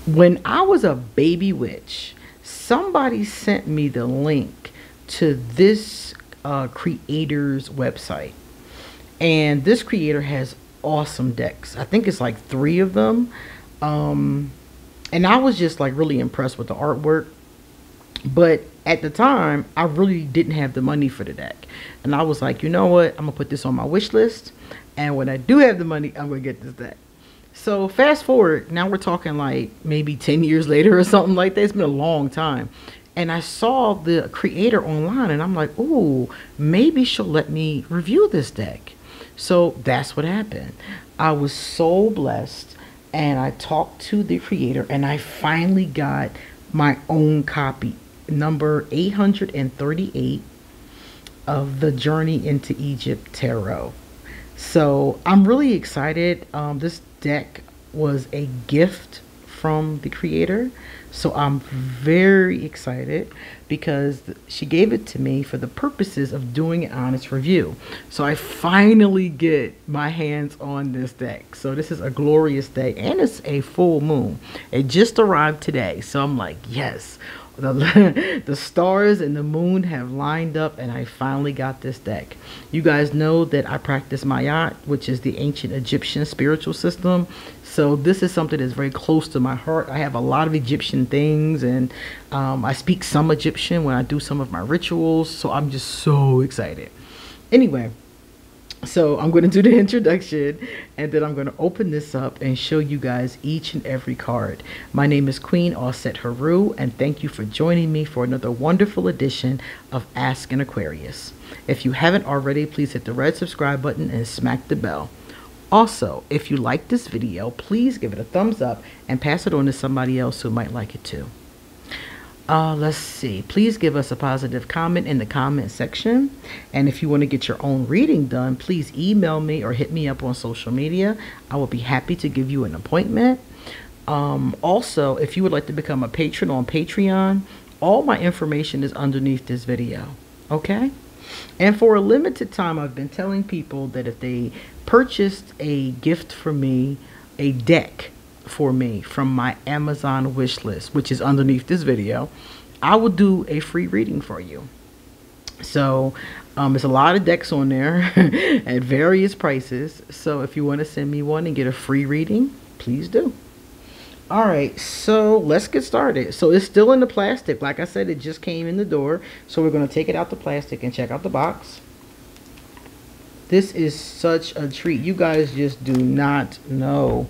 When I was a baby witch, somebody sent me the link to this creator's website. And this creator has awesome decks. I think it's like 3 of them. And I was just like really impressed with the artwork. But at the time, I really didn't have the money for the deck. And I was like, you know what? I'm going to put this on my wish list. And when I do have the money, I'm going to get this deck. So fast forward, now we're talking like maybe 10 years later or something like that. It's been a long time. And I saw the creator online and I'm like, ooh, maybe she'll let me review this deck. So that's what happened. I was so blessed, and I talked to the creator and I finally got my own copy, number 838 of the Journey into Egypt Tarot. So I'm really excited. This deck was a gift from the creator, so I'm very excited because she gave it to me for the purposes of doing an honest review. So I finally get my hands on this deck. So this is a glorious day, and it's a full moon. It just arrived today, so I'm like, yes, the stars and the moon have lined up, and I finally got this deck. You guys know that I practice Mayat, which is the ancient Egyptian spiritual system. So this is something that's very close to my heart. I have a lot of Egyptian things, and I speak some Egyptian when I do some of my rituals. So I'm just so excited. Anyway, so I'm going to do the introduction, and then I'm going to open this up and show you guys each and every card. My name is QueenAusetHeru, and thank you for joining me for another wonderful edition of Ask an Aquarius. If you haven't already, please hit the red subscribe button and smack the bell. Also, if you like this video, please give it a thumbs up and pass it on to somebody else who might like it too. Let's see. Please give us a positive comment in the comment section. And if you want to get your own reading done, please email me or hit me up on social media. I will be happy to give you an appointment. Also, if you would like to become a patron on Patreon, all my information is underneath this video. Okay? And for a limited time, I've been telling people that if they purchased a gift for me, a deck for me from my Amazon wish list, which is underneath this video, I will do a free reading for you. So there's a lot of decks on there at various prices. So if you want to send me one and get a free reading, please do. All right, so let's get started. So it's still in the plastic. Like I said, it just came in the door. So we're going to take it out the plastic and check out the box. This is such a treat. You guys just do not know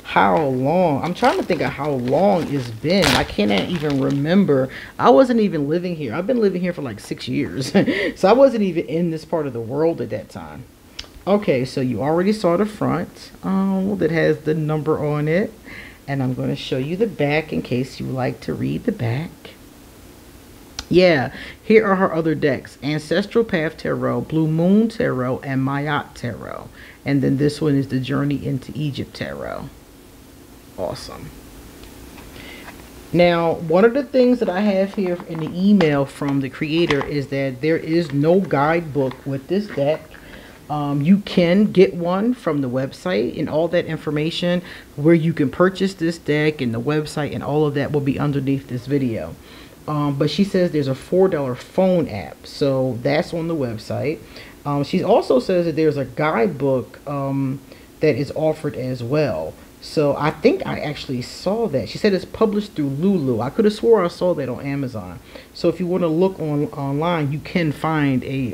how long. I'm trying to think of how long it's been. I cannot even remember. I wasn't even living here. I've been living here for like 6 years. So I wasn't even in this part of the world at that time. Okay, so you already saw the front that has the number on it. And I'm going to show you the back in case you like to read the back. Yeah, here are her other decks: Ancestral Path Tarot, Blue Moon Tarot, and Mayat Tarot. And then this one is the Journey into Egypt Tarot. Awesome. Now, one of the things that I have here in the email from the creator is that there is no guidebook with this deck. You can get one from the website, and all that information where you can purchase this deck and the website and all of that will be underneath this video. But she says there's a $4 phone app, so that's on the website. She also says that there's a guidebook that is offered as well. So I think I actually saw that. She said it's published through Lulu. I could have swore I saw that on Amazon. So if you want to look online, you can find a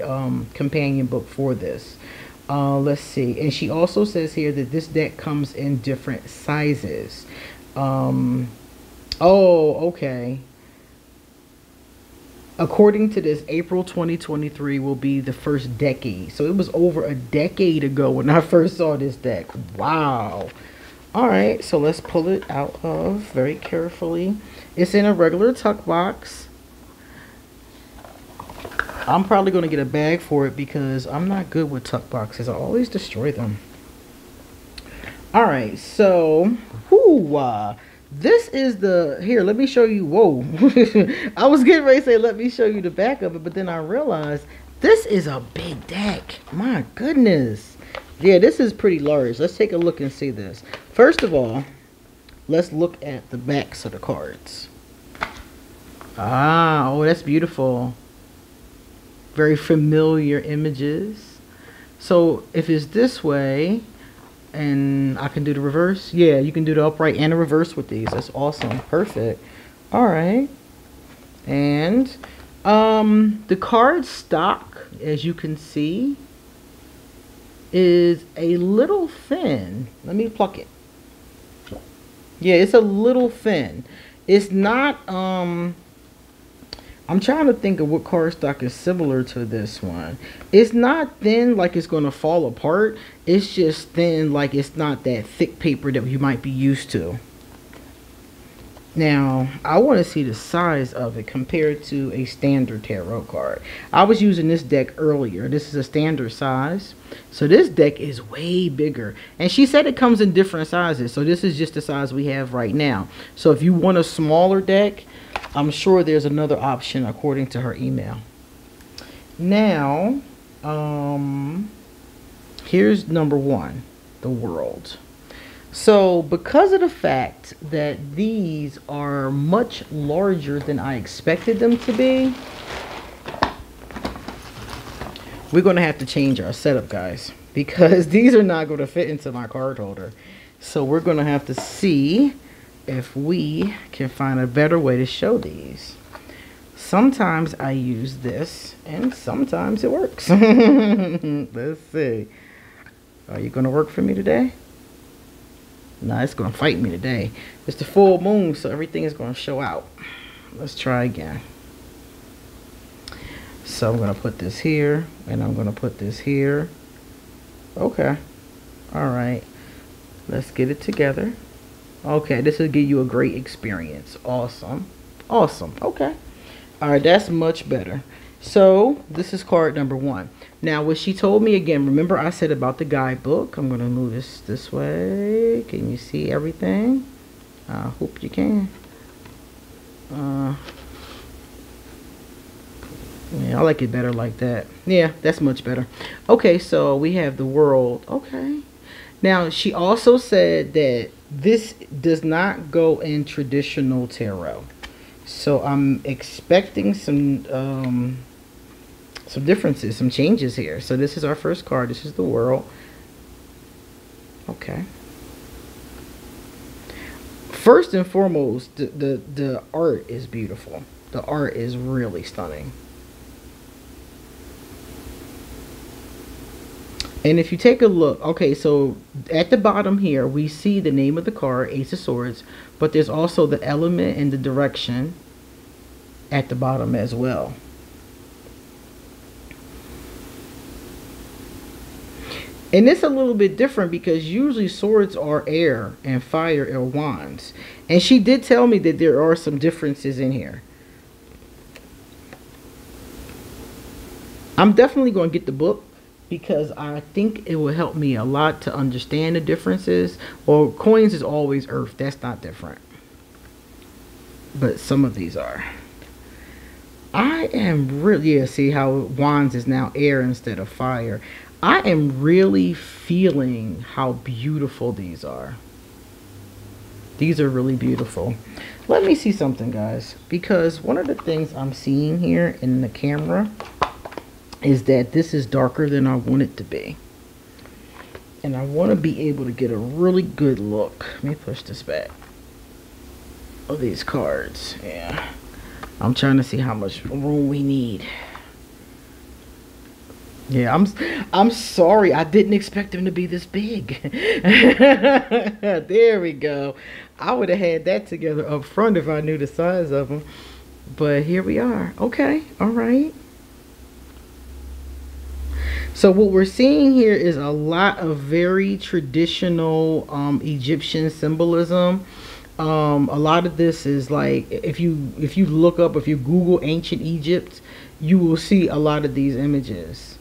companion book for this. Let's see. And she also says here that this deck comes in different sizes. Oh, okay. According to this, April 2023 will be the first decade. So it was over a decade ago when I first saw this deck. Wow. All right, so let's pull it out of very carefully. It's in a regular tuck box. I'm probably going to get a bag for it because I'm not good with tuck boxes. I always destroy them. All right, so this is the, here, let me show you. Whoa. I was getting ready to say, let me show you the back of it, but then I realized this is a big deck. My goodness. Yeah, this is pretty large. Let's take a look and see this. First of all, let's look at the backs of the cards. Ah, oh, that's beautiful. Very familiar images. So if it's this way, and I can do the reverse, yeah, you can do the upright and the reverse with these. That's awesome. Perfect. All right. And the card stock, as you can see, is a little thin. Let me pluck it. Yeah, it's a little thin. It's not I'm trying to think of what cardstock is similar to this one. It's not thin like it's going to fall apart. It's just thin like it's not that thick paper that you might be used to. Now, I want to see the size of it compared to a standard tarot card. I was using this deck earlier. This is a standard size. So this deck is way bigger. And she said it comes in different sizes. So this is just the size we have right now. So if you want a smaller deck, I'm sure there's another option according to her email. Now, here's number one, the world. So because of the fact that these are much larger than I expected them to be, we're going to have to change our setup, guys, because these are not going to fit into my card holder. So we're going to have to see if we can find a better way to show these. Sometimes I use this and sometimes it works. Let's see. Are you going to work for me today? Nah, it's going to fight me today. It's the full moon, so everything is going to show out. Let's try again. So I'm going to put this here, and I'm going to put this here. Okay. All right. Let's get it together. Okay, this will give you a great experience. Awesome. Awesome. Okay. All right, that's much better. So this is card number one. Now, what she told me again, remember I said about the guidebook. I'm going to move this way. Can you see everything? I hope you can. Yeah, I like it better like that. Yeah, that's much better. Okay, so we have the world. Okay. Now, she also said that this does not go in traditional tarot. So I'm expecting some differences, some changes here. So this is our first card. This is the world. Okay. First and foremost, the art is beautiful. The art is really stunning. And if you take a look, okay, so at the bottom here, we see the name of the card, Ace of Swords, but there's also the element and the direction at the bottom as well. And it's a little bit different because usually swords are air and fire are wands. And she did tell me that there are some differences in here. I'm definitely going to get the book, because I think it will help me a lot to understand the differences. Well, coins is always earth. That's not different. But some of these are. I am really, yeah, see how wands is now air instead of fire. I am really feeling how beautiful these are. These are really beautiful. Let me see something, guys. Because one of the things I'm seeing here in the camera is that this is darker than I want it to be. And I want to be able to get a really good look. Let me push this back. Of these cards. Yeah. I'm trying to see how much room we need. Yeah, I'm sorry. I didn't expect them to be this big. There we go. I would have had that together up front if I knew the size of them. But here we are. Okay. All right. So what we're seeing here is a lot of very traditional Egyptian symbolism. A lot of this is like, if you look up, if you Google ancient Egypt, you will see a lot of these images.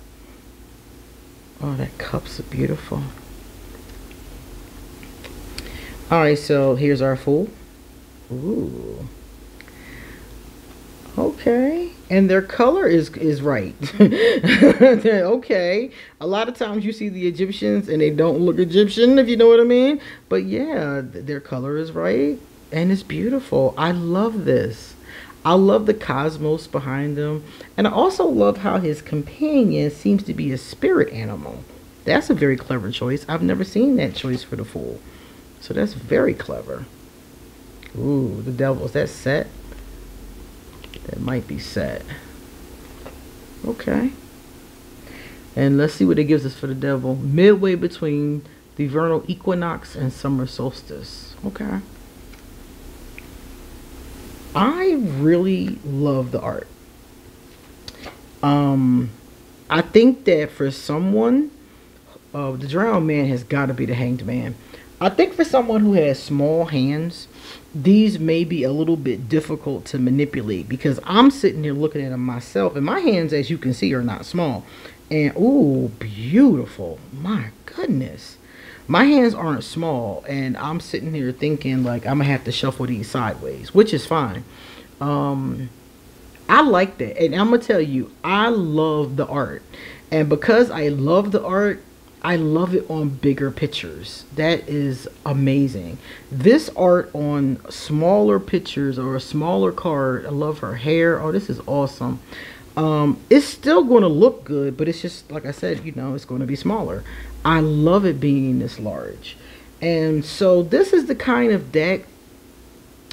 Oh, that cup's beautiful. All right, so here's our Fool. Ooh. Okay. And their color is right. Okay. A lot of times you see the Egyptians and they don't look Egyptian, if you know what I mean. But yeah, their color is right and it's beautiful. I love this. I love the cosmos behind them. And I also love how his companion seems to be a spirit animal. That's a very clever choice. I've never seen that choice for the Fool. So that's very clever. Ooh, the devil. Is that set? That might be set. Okay. And let's see what it gives us for the devil. Midway between the vernal equinox and summer solstice. Okay. I really love the art. I think that for someone, the drowned man has got to be the hanged man. I think for someone who has small hands, these may be a little bit difficult to manipulate because I'm sitting here looking at them myself, and my hands, as you can see, are not small. And ooh, beautiful. My goodness. My hands aren't small, and I'm sitting here thinking like I'm gonna have to shuffle these sideways, which is fine. I like that, and I'm gonna tell you, I love the art, and because I love the art, I love it on bigger pictures. That is amazing. This art on smaller pictures or a smaller card, I love her hair. Oh, this is awesome. It's still going to look good, but it's just, like I said, you know, it's going to be smaller. I love it being this large. And so this is the kind of deck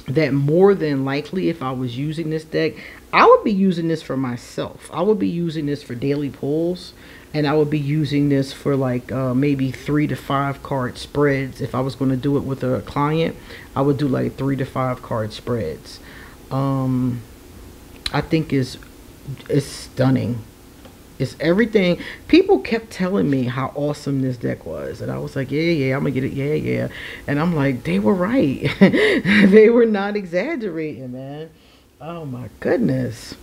that more than likely, if I was using this deck, I would be using this for myself. I would be using this for daily pulls. And I would be using this for like maybe 3 to 5 card spreads. If I was going to do it with a client, I would do like 3 to 5 card spreads. I think it's stunning. It's everything. People kept telling me how awesome this deck was. And I was like, yeah, I'm going to get it. Yeah. And I'm like, they were right. They were not exaggerating, man. Oh my goodness.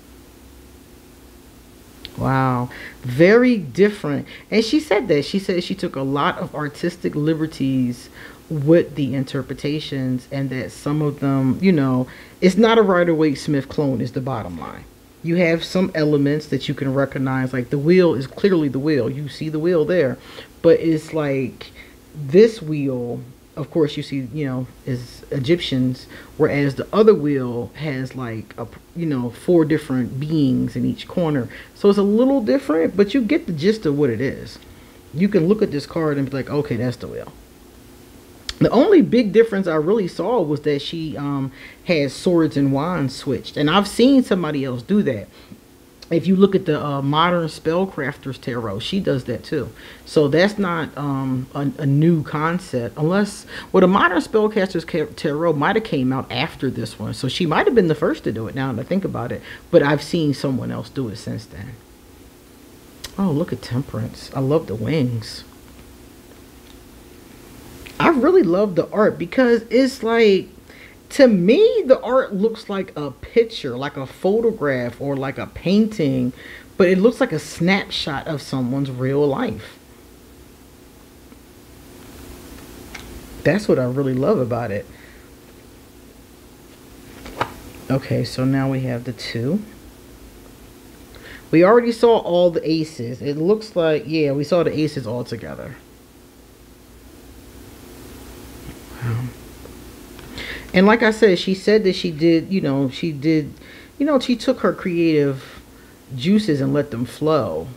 Wow, very different. And she said that. She said she took a lot of artistic liberties with the interpretations, and that some of them, you know, it's not a Rider-Waite-Smith clone is the bottom line. You have some elements that you can recognize, like the wheel is clearly the wheel. You see the wheel there, but it's like this wheel, of course, you see, you know, is Egyptians, whereas the other wheel has like a, you know, 4 different beings in each corner. So it's a little different, but you get the gist of what it is. You can look at this card and be like, okay, that's the wheel. The only big difference I really saw was that she had swords and wands switched, and I've seen somebody else do that. If you look at the Modern Spellcrafters Tarot, she does that too. So that's not a new concept. Unless, well, the Modern Spellcasters Tarot might have came out after this one. So she might have been the first to do it now that I think about it. But I've seen someone else do it since then. Oh, look at Temperance. I love the wings. I really love the art because it's like, to me, the art looks like a picture, like a photograph or like a painting, but it looks like a snapshot of someone's real life. That's what I really love about it. Okay, so now we have the 2. We already saw all the aces. It looks like, yeah, we saw the aces all together. Wow. And like I said, she said that she did, you know, she took her creative juices and let them flow.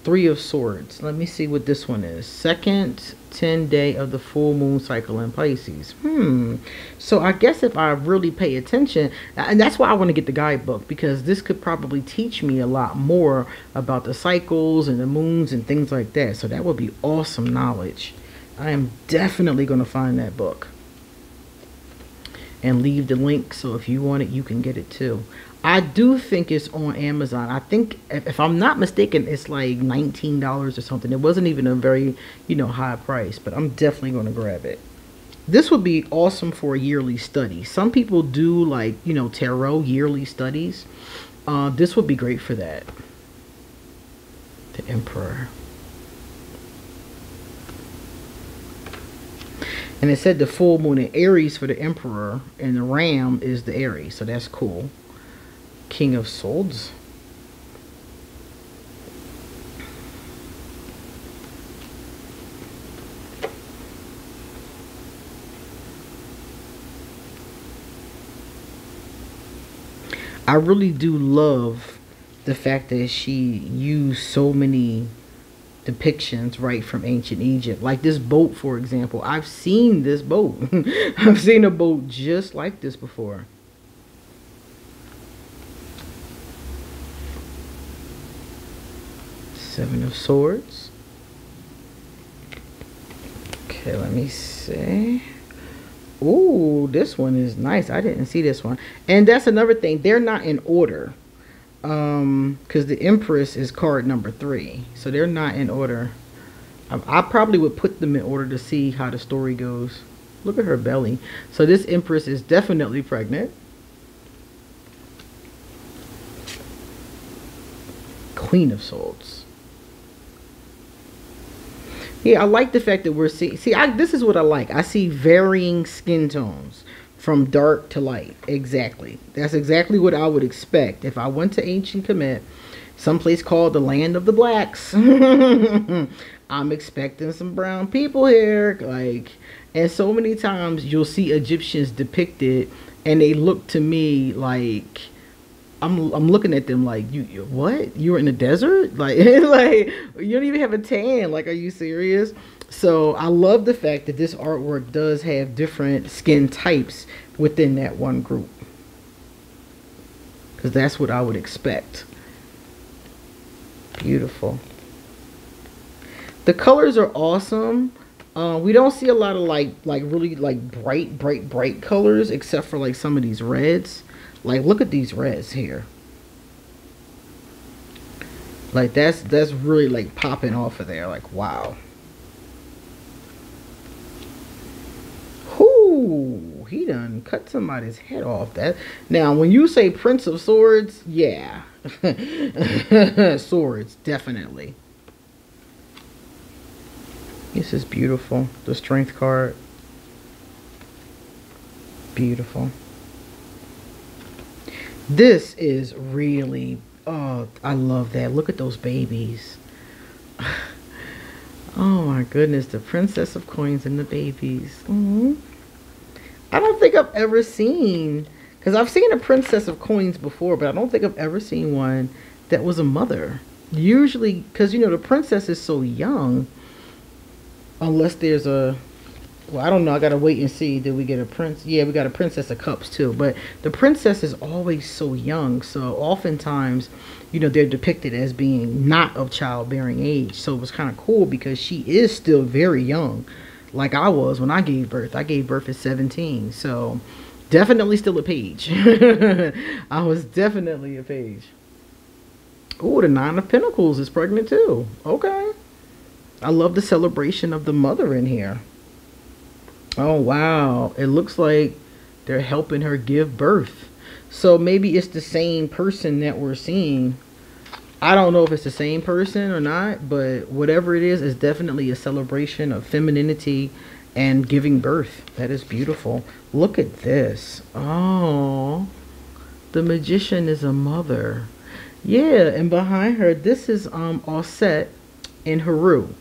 3 of Swords. Let me see what this one is. Second 10 day of the full moon cycle in Pisces. So I guess if I really pay attention, and that's why I want to get the guidebook, because this could probably teach me a lot more about the cycles and the moons and things like that. So that would be awesome knowledge. I am definitely going to find that book and leave the link, so if you want it, you can get it too. I do think it's on Amazon. I think, if I'm not mistaken, it's like $19 or something. It wasn't even a very, you know, high price, but I'm definitely going to grab it. This would be awesome for a yearly study. Some people do, like, you know, tarot yearly studies. This would be great for that. The Emperor. And it said the full moon in Aries for the Emperor, and the Ram is the Aries, so that's cool. King of Swords. I really do love the fact that she used so many depictions right from ancient Egypt. Like this boat, for example. I've seen this boat. I've seen a boat just like this before. Seven of Swords. Okay, let me see. Ooh, this one is nice. I didn't see this one. And that's another thing. They're not in order. Because the Empress is card number 3. So they're not in order. I probably would put them in order to see how the story goes. Look at her belly. So this Empress is definitely pregnant. Queen of Swords. Yeah, I like the fact that we're seeing... See, this is what I like. I see varying skin tones. From dark to light. Exactly. That's exactly what I would expect. If I went to ancient Kemet, someplace called the land of the blacks, I'm expecting some brown people here. Like, and so many times you'll see Egyptians depicted and they look to me like... I'm looking at them like, you what? You're in the desert? Like, like you don't even have a tan. Like, are you serious? So I love the fact that this artwork does have different skin types within that one group. Because that's what I would expect. Beautiful. The colors are awesome. We don't see a lot of like really like bright colors except for like some of these reds. Like, look at these reds here. Like, that's really, like, popping off of there. Like, wow. Whoo! He done cut somebody's head off. That. Now, when you say Prince of Swords, yeah. Swords, definitely. This is beautiful. The Strength card. Beautiful. This is really, oh, I love that. Look at those babies. Oh my goodness, the Princess of Coins and the babies. I don't think I've ever seen, because I've seen a Princess of Coins before, but I don't think I've ever seen one that was a mother. Usually, because, you know, the princess is so young, unless there's a... Well, I don't know. I gotta wait and see. Did we get a prince? Yeah, we got a Princess of Cups too. But the princess is always so young. So oftentimes, you know, they're depicted as being not of childbearing age. So it was kind of cool because she is still very young. Like I was when I gave birth. I gave birth at 17. So definitely still a page. I was definitely a page. Oh, the Nine of Pentacles is pregnant too. Okay. I love the celebration of the mother in here. Oh, wow. It looks like they're helping her give birth. So maybe it's the same person that we're seeing. I don't know if it's the same person or not, but whatever it is, it's definitely a celebration of femininity and giving birth. That is beautiful. Look at this. Oh, the magician is a mother. Yeah, and behind her, this is ArchAngel,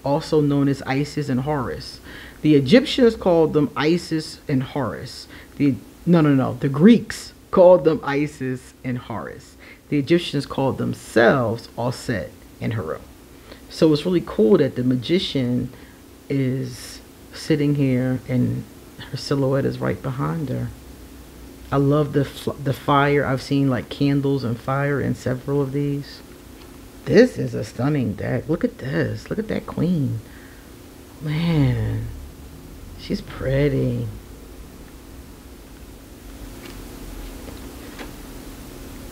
also known as Isis and Horus. The Egyptians called them Isis and Horus. The Greeks called them Isis and Horus. The Egyptians called themselves ArchAngel. So it's really cool that the magician is sitting here and her silhouette is right behind her. I love the fire. I've seen like candles and fire in several of these. This is a stunning deck. Look at this. Look at that queen. Man. She's pretty.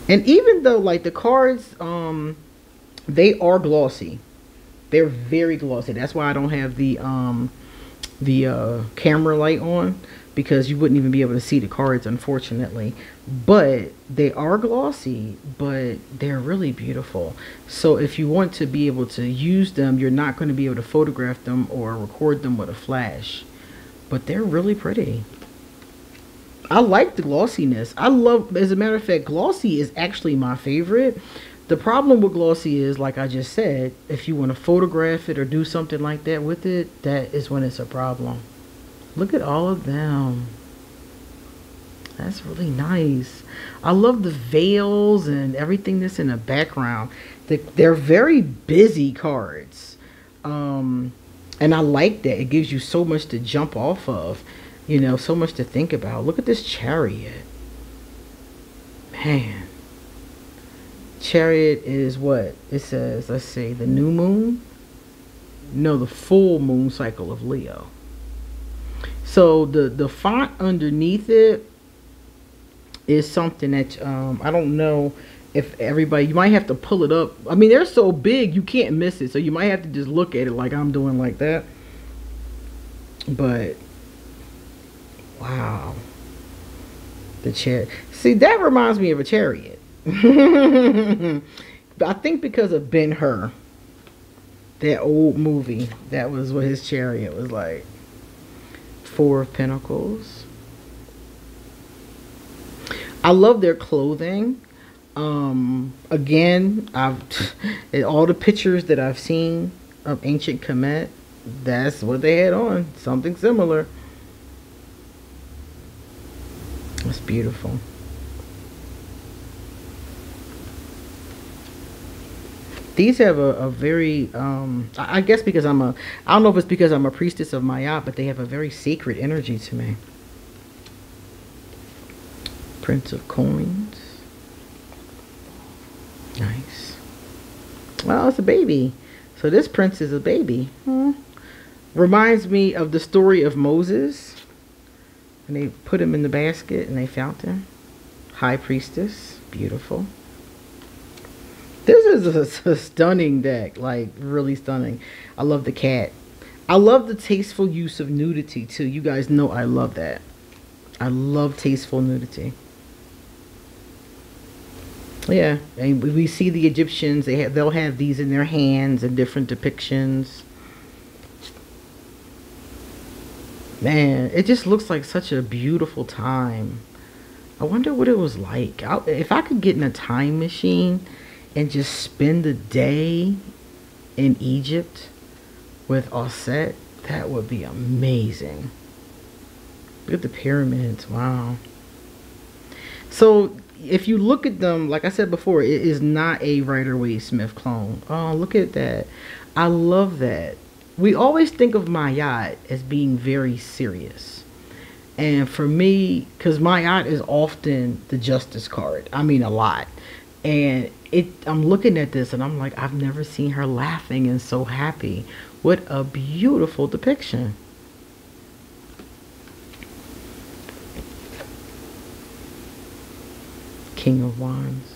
And even though like the cards, they are glossy. They're very glossy. That's why I don't have the camera light on, because you wouldn't even be able to see the cards, unfortunately. But they are glossy, but they're really beautiful. So if you want to be able to use them, you're not going to be able to photograph them or record them with a flash. But they're really pretty. I like the glossiness. I love, as a matter of fact, glossy is actually my favorite. The problem with glossy is, like I just said, if you want to photograph it or do something like that with it, that is when it's a problem. Look at all of them. That's really nice. I love the veils and everything that's in the background. They're very busy cards. And I like that. It gives you so much to jump off of. You know, so much to think about. Look at this Chariot. Man. Chariot is what? It says, let's see, the new moon? No, the full moon cycle of Leo. So the font underneath it is something that I don't know if everybody, you might have to pull it up. I mean, they're so big you can't miss it, so you might have to just look at it like I'm doing like that. But wow, the chariot. See, that reminds me of a chariot. I think because of Ben-Hur, that old movie, that was what his chariot was like. Four of Pentacles. I love their clothing. Again, all the pictures that I've seen of ancient Kemet, that's what they had on. Something similar. That's beautiful. These have a very, I guess because I don't know if it's because I'm a priestess of Ma'at, but they have a very sacred energy to me. Prince of Coins. Nice. Well, it's a baby. So this prince is a baby. Reminds me of the story of Moses. And they put him in the basket and they found him. High Priestess. Beautiful. This is a stunning deck. Like, really stunning. I love the cat. I love the tasteful use of nudity, too. You guys know I love that. I love tasteful nudity. Yeah, and we see the Egyptians. They'll have these in their hands in different depictions. Man, it just looks like such a beautiful time. I wonder what it was like. If I could get in a time machine and just spend a day in Egypt with Auset, that would be amazing. Look at the pyramids. Wow. So if you look at them, like I said before, it is not a Rider-Waite-Smith clone. Oh, look at that. I love that. We always think of Ma'at as being very serious. And for me, because Ma'at is often the Justice card. I mean, a lot. And I'm looking at this and I'm like, I've never seen her laughing and so happy. What a beautiful depiction. King of Wands.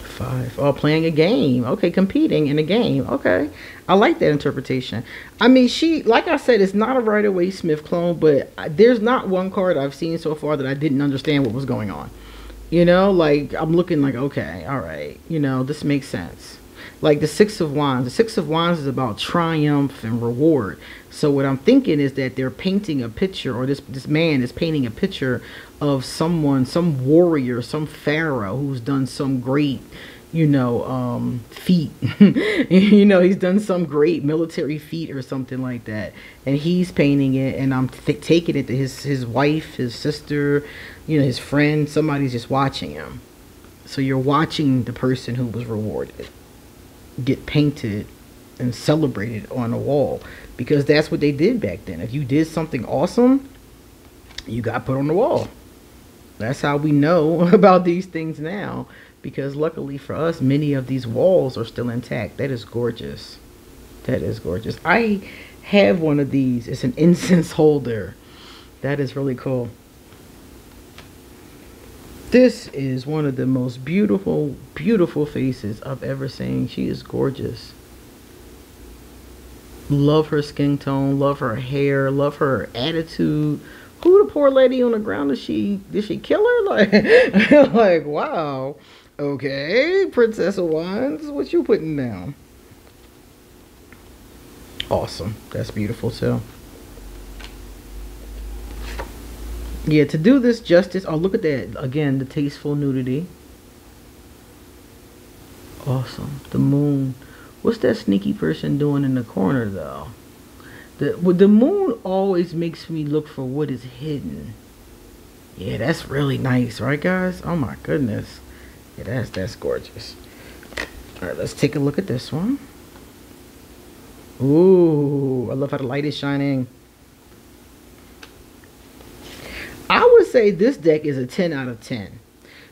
Five. Oh, playing a game. Okay, competing in a game. Okay. I like that interpretation. I mean, like I said, it's not a Rider-Waite-Smith clone, but there's not one card I've seen so far that I didn't understand what was going on. You know, like, I'm looking like, okay, all right. You know, this makes sense. Like the Six of Wands. The Six of Wands is about triumph and reward. So what I'm thinking is that they're painting a picture, or this man is painting a picture of someone, some warrior, some pharaoh who's done some great, you know, feat. You know, he's done some great military feat or something like that. And he's painting it, and I'm taking it to his wife, his sister, you know, his friend. Somebody's just watching him. So you're watching the person who was rewarded get painted and celebrated on a wall, because that's what they did back then. If you did something awesome, you got put on the wall. That's how we know about these things now, because luckily for us, many of these walls are still intact. That is gorgeous. That is gorgeous. I have one of these. It's an incense holder. That is really cool. This is one of the most beautiful, beautiful faces I've ever seen. She is gorgeous. Love her skin tone, love her hair, love her attitude. Who the poor lady on the ground? Did she kill her? Like, like, wow. Okay, Princess of Wands, what you putting down? Awesome. That's beautiful too. Yeah, to do this justice. Oh, look at that. Again, the tasteful nudity. Awesome. The moon. What's that sneaky person doing in the corner though? The moon always makes me look for what is hidden. Yeah, that's really nice, right guys? Oh my goodness. Yeah, that's gorgeous. Alright, let's take a look at this one. Ooh, I love how the light is shining. I would say this deck is a 10 out of 10.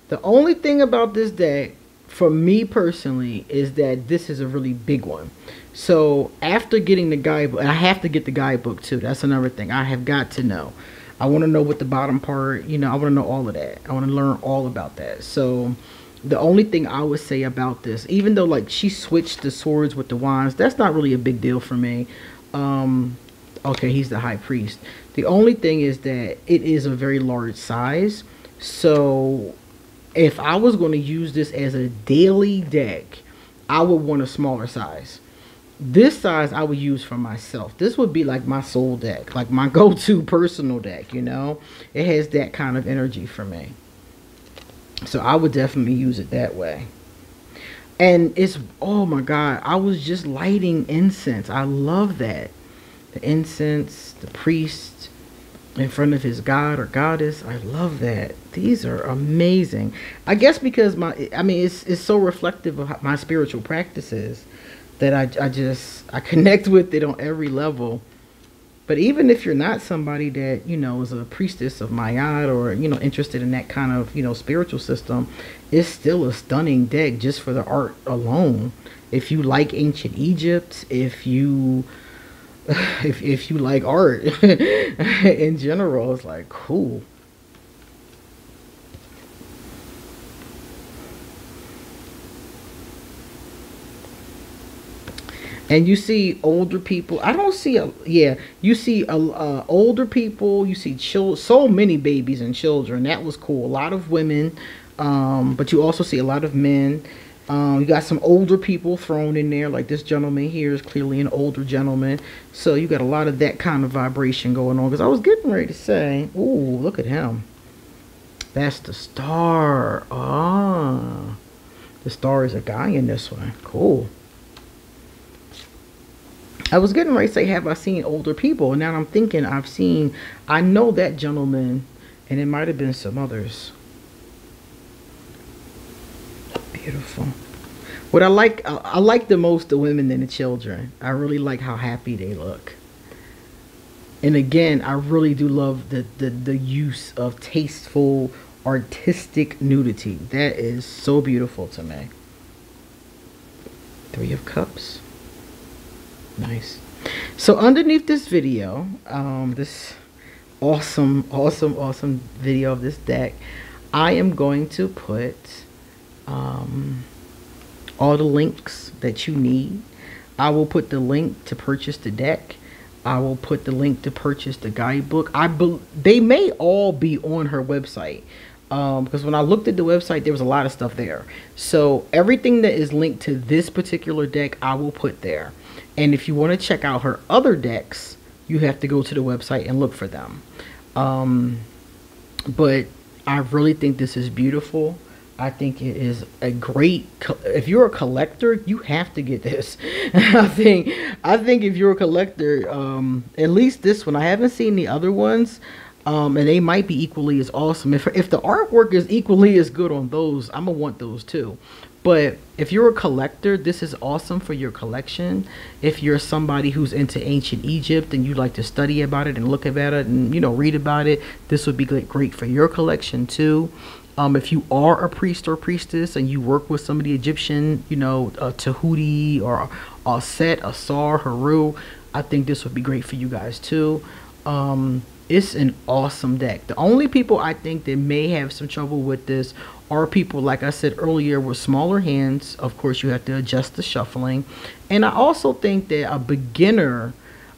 The only thing about this deck, for me personally, is that this is a really big one. So after getting the guidebook, I have to get the guidebook too. That's another thing I have got to know. I want to know what the bottom part, you know, I want to know all of that. I want to learn all about that. So the only thing I would say about this, even though like she switched the swords with the wands, that's not really a big deal for me. Okay, he's the high priest. The only thing is that it is a very large size. So if I was going to use this as a daily deck, I would want a smaller size. This size I would use for myself. This would be like my soul deck, like my go-to personal deck, you know. It has that kind of energy for me. So I would definitely use it that way. And it's, oh my God, I was just lighting incense. I love that. The incense, the priest in front of his god or goddess. I love that. These are amazing. I guess because it's so reflective of my spiritual practices that I connect with it on every level. But even if you're not somebody that, you know, is a priestess of Mayat or, you know, interested in that kind of, you know, spiritual system, it's still a stunning deck just for the art alone. If you like ancient Egypt, if you like art in general, it's like cool. And you see older people. I don't see you see older people. You see so many babies and children. That was cool. A lot of women, but you also see a lot of men. You got some older people thrown in there, like this gentleman here is clearly an older gentleman. So you got a lot of that kind of vibration going on. Because I was getting ready to say, ooh, look at him. That's the star. Ah, the star is a guy in this one. Cool. I was getting ready to say, have I seen older people? And now I'm thinking I know that gentleman, and it might have been some others. Beautiful. What I like the most the women than the children. I really like how happy they look. And again, I really do love the use of tasteful, artistic nudity. That is so beautiful to me. Three of Cups. Nice. So underneath this video, this awesome video of this deck, I am going to put all the links that you need. I will put the link to purchase the deck. I will put the link to purchase the guidebook. They may all be on her website. Because when I looked at the website, there was a lot of stuff there. So everything that is linked to this particular deck, I will put there. And if you want to check out her other decks, you have to go to the website and look for them. But I really think this is beautiful. I think it is a great, if you're a collector, you have to get this. I think if you're a collector, at least this one, I haven't seen the other ones. And they might be equally as awesome. If the artwork is equally as good on those, I'm gonna want those too. But if you're a collector, this is awesome for your collection. If you're somebody who's into ancient Egypt and you like to study about it and look about it and, you know, read about it, this would be great for your collection too. If you are a priest or priestess and you work with some of the Egyptian, you know, Tahuti or ArchAngel, I think this would be great for you guys too. It's an awesome deck. The only people I think that may have some trouble with this are people, like I said earlier, with smaller hands. Of course, you have to adjust the shuffling. And I also think that a beginner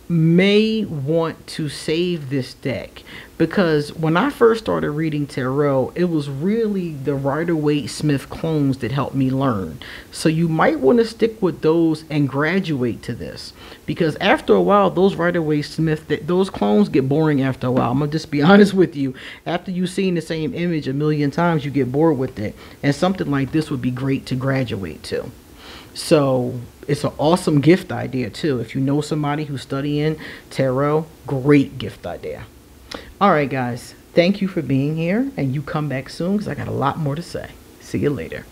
may want to save this deck, because when I first started reading tarot, it was really the Rider-Waite-Smith clones that helped me learn. So you might want to stick with those and graduate to this, because after a while, those Rider-Waite-Smith, those clones get boring after a while. I'm gonna just be honest with you. After you've seen the same image a million times, you get bored with it, and something like this would be great to graduate to. So it's an awesome gift idea too. If you know somebody who's studying tarot, great gift idea. All right, guys. Thank you for being here, and you come back soon because I got a lot more to say. See you later.